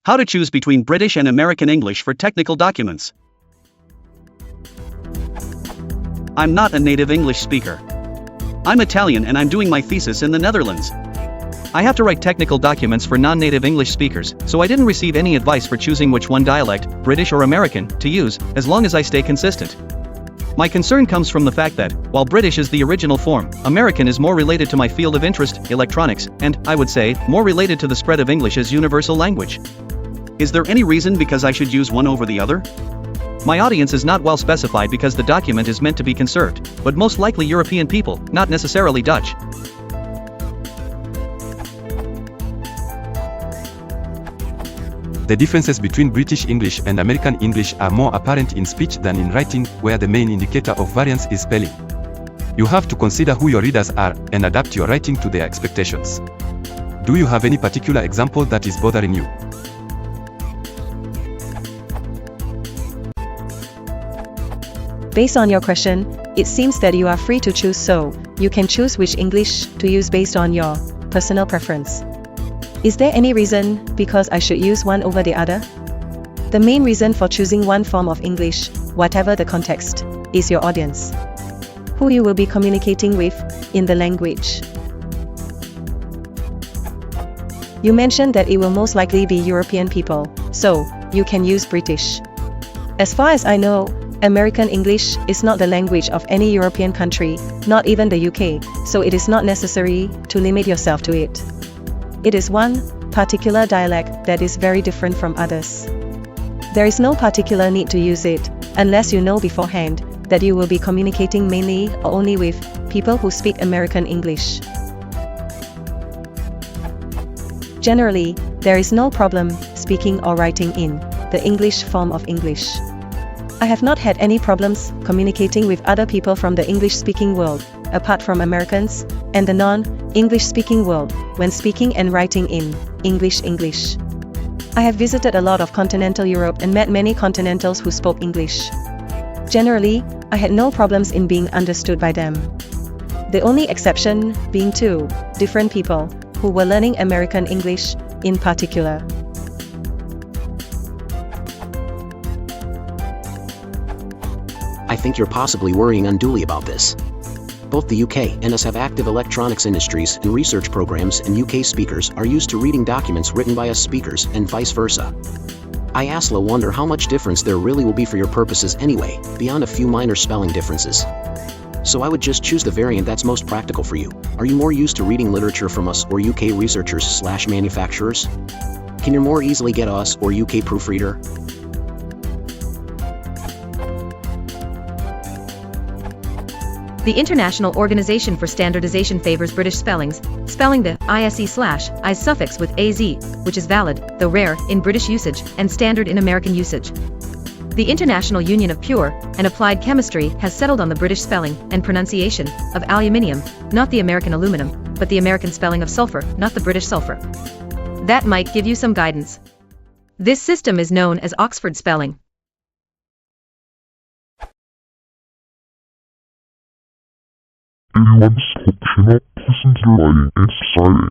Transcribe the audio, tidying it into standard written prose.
How to choose between British and American English for technical documents. I'm not a native English speaker. I'm Italian and I'm doing my thesis in the Netherlands. I have to write technical documents for non-native English speakers, so I didn't receive any advice for choosing which one dialect, British or American, to use, as long as I stay consistent. My concern comes from the fact that, while British is the original form, American is more related to my field of interest, electronics, and, I would say, more related to the spread of English as universal language. Is there any reason because I should use one over the other? My audience is not well specified because the document is meant to be conserved, but most likely European people, not necessarily Dutch. The differences between British English and American English are more apparent in speech than in writing, where the main indicator of variance is spelling. You have to consider who your readers are and adapt your writing to their expectations. Do you have any particular example that is bothering you? Based on your question, it seems that you are free to choose, so you can choose which English to use based on your personal preference. Is there any reason because I should use one over the other? The main reason for choosing one form of English, whatever the context, is your audience. Who you will be communicating with in the language. You mentioned that it will most likely be European people, so you can use British. As far as I know, American English is not the language of any European country, not even the UK, so it is not necessary to limit yourself to it. It is one particular dialect that is very different from others. There is no particular need to use it, unless you know beforehand that you will be communicating mainly or only with people who speak American English. Generally, there is no problem speaking or writing in the English form of English. I have not had any problems communicating with other people from the English-speaking world, apart from Americans, and the non-English-speaking world, when speaking and writing in English. I have visited a lot of continental Europe and met many continentals who spoke English. Generally, I had no problems in being understood by them. The only exception being two different people who were learning American English in particular. I think you're possibly worrying unduly about this. Both the UK and us have active electronics industries and research programs, and UK speakers are used to reading documents written by us speakers and vice versa. I asla wonder how much difference there really will be for your purposes anyway, beyond a few minor spelling differences. So I would just choose the variant that's most practical for you. Are you more used to reading literature from us or UK researchers/manufacturers? Can you more easily get us or UK proofreader? The International Organization for Standardization favors British spellings, spelling the ISE/IS suffix with AZ, which is valid, though rare, in British usage, and standard in American usage. The International Union of Pure and Applied Chemistry has settled on the British spelling and pronunciation of aluminium, not the American aluminum, but the American spelling of sulfur, not the British sulfur. That might give you some guidance. This system is known as Oxford spelling. Anyone's optional passenger writing in society.